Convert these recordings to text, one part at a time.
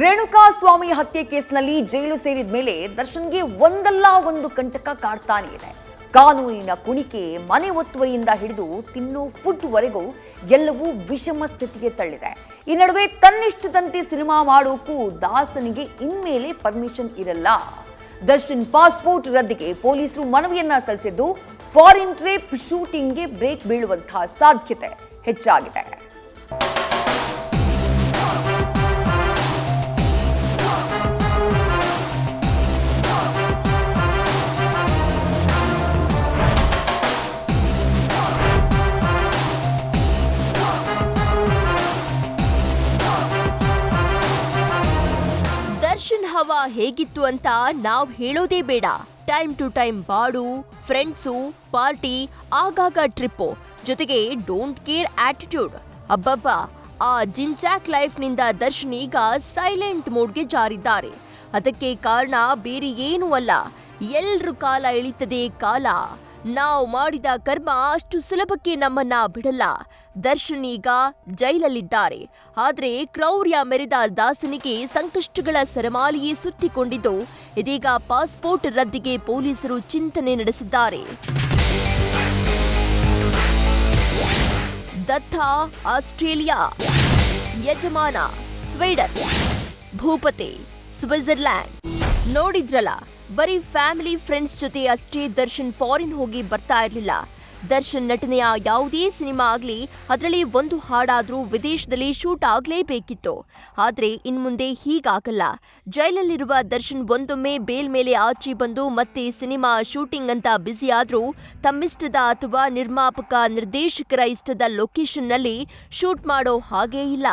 ರೇಣುಕಾ ಸ್ವಾಮಿ ಹತ್ಯೆ ಕೇಸ್ನಲ್ಲಿ ಜೈಲು ಸೇರಿದ ಮೇಲೆ ದರ್ಶನ್ಗೆ ಒಂದಲ್ಲ ಒಂದು ಕಂಟಕ ಕಾಡ್ತಾನೆ ಇದೆ. ಕಾನೂನಿನ ಕುಣಿಕೆ, ಮನೆ ಒತ್ತುವರಿಯಿಂದ ಹಿಡಿದು ತಿನ್ನೋ ಫುಡ್ವರೆಗೂ ಎಲ್ಲವೂ ವಿಷಮ ಸ್ಥಿತಿಗೆ ತಳ್ಳಿದೆ. ಈ ನಡುವೆ ತನ್ನಿಷ್ಟದಂತೆ ಸಿನಿಮಾ ಮಾಡೋಕ್ಕೂ ದಾಸನಿಗೆ ಇನ್ಮೇಲೆ ಪರ್ಮಿಷನ್ ಇರಲ್ಲ. ದರ್ಶನ್ ಪಾಸ್ಪೋರ್ಟ್ ರದ್ದಿಗೆ ಪೊಲೀಸರು ಮನವಿಯನ್ನ ಸಲ್ಲಿಸಿದ್ದು ಫಾರಿನ್ ಟ್ರಿಪ್ ಶೂಟಿಂಗ್ಗೆ ಬ್ರೇಕ್ ಬೀಳುವಂತಹ ಸಾಧ್ಯತೆ ಹೆಚ್ಚಾಗಿದೆ. ದರ್ಶನ್ ಹವಾ ಹೇಗಿತ್ತು ಅಂತ ನಾವ್ ಹೇಳೋದೇ ಬೇಡ. ಟೈಮ್ ಟು ಟೈಮ್ ಬಾಡು, ಫ್ರೆಂಡ್ಸು, ಪಾರ್ಟಿ, ಆಗಾಗ ಟ್ರಿಪ್ಪು, ಜೊತೆಗೆ ಡೋಂಟ್ ಕೇರ್ ಆಟಿಟ್ಯೂಡ್. ಅಬ್ಬಬ್ಬಾ, ಆ ಜಿಂಚಾಕ್ ಲೈಫ್ನಿಂದ ದರ್ಶನ್ ಈಗ ಸೈಲೆಂಟ್ ಮೋಡ್ಗೆ ಜಾರಿದ್ದಾರೆ. ಅದಕ್ಕೆ ಕಾರಣ ಬೇರೆ ಏನೂ ಅಲ್ಲ, ಎಲ್ರ ಕಾಲ ಎಳಿತದೆ ಕಾಲ. ನಾವು ಮಾಡಿದ ಕರ್ಮ ಅಷ್ಟು ಸುಲಭಕ್ಕೆ ನಮ್ಮನ್ನ ಬಿಡಲ್ಲ. ದರ್ಶನ್ ಈಗ ಜೈಲಲ್ಲಿದ್ದಾರೆ. ಆದ್ರೆ ಕ್ರೌರ್ಯ ಮೆರೆದ ದಾಸನಿಗೆ ಸಂಕಷ್ಟಗಳ ಸರಮಾಲೆಯೇ ಸುತ್ತಿಕೊಂಡಿದ್ದು, ಇದೀಗ ಪಾಸ್ಪೋರ್ಟ್ ರದ್ದಿಗೆ ಪೊಲೀಸರು ಚಿಂತನೆ ನಡೆಸಿದ್ದಾರೆ. ದತ್ತ ಆಸ್ಟ್ರೇಲಿಯಾ, ಯಜಮಾನ ಸ್ವೀಡನ್, ಭೂಪತಿ ಸ್ವಿಟ್ಜರ್ಲ್ಯಾಂಡ್. ನೋಡಿದ್ರಲ್ಲ, ಬರೀ ಫ್ಯಾಮಿಲಿ ಫ್ರೆಂಡ್ಸ್ ಜೊತೆ ಅಷ್ಟೇ ದರ್ಶನ್ ಫಾರಿನ್ ಹೋಗಿ ಬರ್ತಾ ಇರ್ಲಿಲ್ಲ. ದರ್ಶನ್ ನಟನೆಯ ಯಾವುದೇ ಸಿನಿಮಾ ಆಗ್ಲಿ, ಅದರಲ್ಲಿ ಒಂದು ಹಾಡಾದ್ರೂ ವಿದೇಶದಲ್ಲಿ ಶೂಟ್ ಆಗ್ಲೇಬೇಕಿತ್ತು. ಆದ್ರೆ ಇನ್ಮುಂದೆ ಹೀಗಾಗಲ್ಲ. ಜೈಲಲ್ಲಿರುವ ದರ್ಶನ್ ಒಂದೊಮ್ಮೆ ಬೇಲ್ ಮೇಲೆ ಆಚೆ ಬಂದು ಮತ್ತೆ ಸಿನಿಮಾ ಶೂಟಿಂಗ್ ಅಂತ ಬ್ಯುಸಿ ಆದ್ರೂ ತಮ್ಮಿಷ್ಟದ ಅಥವಾ ನಿರ್ಮಾಪಕ ನಿರ್ದೇಶಕರ ಇಷ್ಟದ ಲೊಕೇಶನ್ನಲ್ಲಿ ಶೂಟ್ ಮಾಡೋ ಹಾಗೇ ಇಲ್ಲ.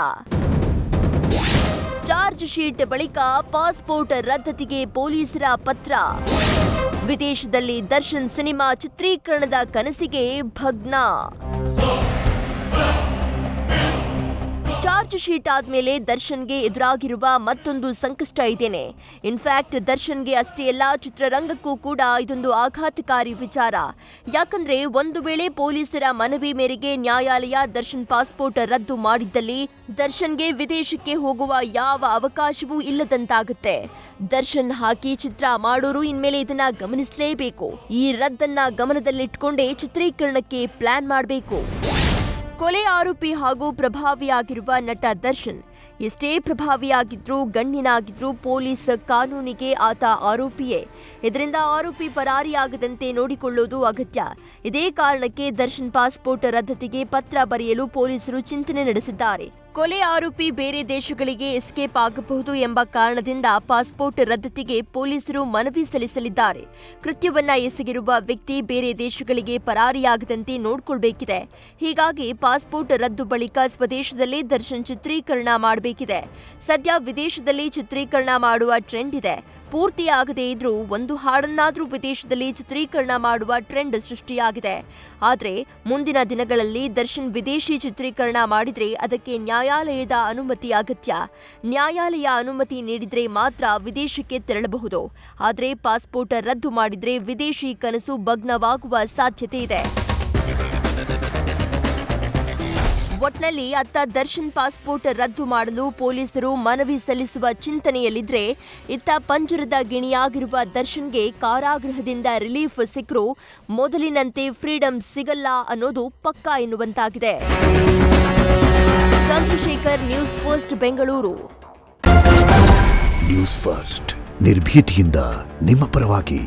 ಚಾರ್ಜ್ ಶೀಟ್ ಬಳಿಕ ಪಾಸ್ಪೋರ್ಟ್ ರದ್ದತಿಗೆ ಪೊಲೀಸರ ಪತ್ರ. ವಿದೇಶದಲ್ಲಿ ದರ್ಶನ್ ಸಿನಿಮಾ ಚಿತ್ರೀಕರಣದ ಕನಸಿಗೆ ಭಗ್ನ. ಚಾರ್ಜ್ ಶೀಟ್ ಆದ್ಮೇಲೆ ದರ್ಶನ್ಗೆ ಎದುರಾಗಿರುವ ಮತ್ತೊಂದು ಸಂಕಷ್ಟ ಇದೇನೆ. ಇನ್ಫ್ಯಾಕ್ಟ್ ದರ್ಶನ್ಗೆ ಅಷ್ಟೇ ಅಲ್ಲ, ಚಿತ್ರರಂಗಕ್ಕೂ ಕೂಡ ಇದೊಂದು ಆಘಾತಕಾರಿ ವಿಚಾರ. ಯಾಕಂದ್ರೆ ಒಂದು ವೇಳೆ ಪೊಲೀಸರ ಮನವಿ ಮೇರೆಗೆ ನ್ಯಾಯಾಲಯ ದರ್ಶನ್ ಪಾಸ್ಪೋರ್ಟ್ ರದ್ದು ಮಾಡಿದ್ದಲ್ಲಿ ದರ್ಶನ್ಗೆ ವಿದೇಶಕ್ಕೆ ಹೋಗುವ ಯಾವ ಅವಕಾಶವೂ ಇಲ್ಲದಂತಾಗುತ್ತೆ. ದರ್ಶನ್ ಹಾಕಿ ಚಿತ್ರ ಮಾಡೋರು ಇನ್ಮೇಲೆ ಇದನ್ನ ಗಮನಿಸಲೇಬೇಕು. ಈ ರದ್ದನ್ನ ಗಮನದಲ್ಲಿಟ್ಕೊಂಡೇ ಚಿತ್ರೀಕರಣಕ್ಕೆ ಪ್ಲಾನ್ ಮಾಡಬೇಕು. ಕೊಲೆ ಆರೋಪಿ ಹಾಗೂ ಪ್ರಭಾವಿಯಾಗಿರುವ ನಟ ದರ್ಶನ್ ಎಷ್ಟೇ ಪ್ರಭಾವಿಯಾಗಿದ್ರೂ, ಗಣ್ಯನಾಗಿದ್ರೂ ಪೊಲೀಸ್ ಕಾನೂನಿಗೆ ಆತ ಆರೋಪಿಯೇ. ಇದರಿಂದ ಆರೋಪಿ ಪರಾರಿಯಾಗದಂತೆ ನೋಡಿಕೊಳ್ಳೋದು ಅಗತ್ಯ. ಇದೇ ಕಾರಣಕ್ಕೆ ದರ್ಶನ್ ಪಾಸ್ಪೋರ್ಟ್ ರದ್ದತಿಗೆ ಪತ್ರ ಬರೆಯಲು ಪೊಲೀಸರು ಚಿಂತನೆ ನಡೆಸಿದ್ದಾರೆ. ಕೊಲೆ ಆರೋಪಿ ಬೇರೆ ದೇಶಗಳಿಗೆ ಎಸ್ಕೇಪ್ ಆಗಬಹುದು ಎಂಬ ಕಾರಣದಿಂದ ಪಾಸ್ಪೋರ್ಟ್ ರದ್ದತಿಗೆ ಪೊಲೀಸರು ಮನವಿ ಸಲ್ಲಿಸಲಿದ್ದಾರೆ. ಕೃತ್ಯವನ್ನ ಎಸಗಿರುವ ವ್ಯಕ್ತಿ ಬೇರೆ ದೇಶಗಳಿಗೆ ಪರಾರಿಯಾಗದಂತೆ ನೋಡಿಕೊಳ್ಳಬೇಕಿದೆ. ಹೀಗಾಗಿ ಪಾಸ್ಪೋರ್ಟ್ ರದ್ದು ಬಳಿಕ ಸ್ವದೇಶದಲ್ಲಿ ದರ್ಶನ್ ಚಿತ್ರೀಕರಣ ಮಾಡಬೇಕಿದೆ. ಸದ್ಯ ವಿದೇಶದಲ್ಲಿ ಚಿತ್ರೀಕರಣ ಮಾಡುವ ಟ್ರೆಂಡ್ ಇದೆ. ಪೂರ್ತಿಯಾಗದೇ ಇದ್ರೂ ಒಂದು ಹಾಡನ್ನಾದ್ರೂ ವಿದೇಶದಲ್ಲಿ ಚಿತ್ರೀಕರಣ ಮಾಡುವ ಟ್ರೆಂಡ್ ಸೃಷ್ಟಿಯಾಗಿದೆ. ಆದ್ರೆ ಮುಂದಿನ ದಿನಗಳಲ್ಲಿ ದರ್ಶನ್ ವಿದೇಶಿ ಚಿತ್ರೀಕರಣ ಮಾಡಿದ್ರೆ ಅದಕ್ಕೆ ನ್ಯಾಯಾಲಯದ ಅನುಮತಿ ಅಗತ್ಯ. ನ್ಯಾಯಾಲಯ ಅನುಮತಿ ನೀಡಿದ್ರೆ ಮಾತ್ರ ವಿದೇಶಕ್ಕೆ ತೆರಳಬಹುದು. ಆದ್ರೆ ಪಾಸ್ಪೋರ್ಟ್ ರದ್ದು ಮಾಡಿದ್ರೆ ವಿದೇಶಿ ಕನಸು ಭಗ್ನವಾಗುವ ಸಾಧ್ಯತೆ ಇದೆ. ಒಟ್ನಲ್ಲಿ ಅತ್ತ ದರ್ಶನ್ ಪಾಸ್ಪೋರ್ಟ್ ರದ್ದು ಮಾಡಲು ಪೊಲೀಸರು ಮನವಿ ಸಲ್ಲಿಸುವ ಚಿಂತನೆಯಲ್ಲಿದ್ರೆ, ಇತ್ತ ಪಂಜರದ ಗಿಣಿಯಾಗಿರುವ ದರ್ಶನ್ಗೆ ಕಾರಾಗೃಹದಿಂದ ರಿಲೀಫ್ ಸಿಕ್ಕರೂ ಮೊದಲಿನಂತೆ ಫ್ರೀಡಂ ಸಿಗಲ್ಲ ಅನ್ನೋದು ಪಕ್ಕಾ ಎನ್ನುವಂತಾಗಿದೆ. Chandrashekhar, news first, Bengaluru. News first ನಿರ್ಭೀತಿಯಿಂದ ನಿಮ್ಮ ಪರವಾಗಿ.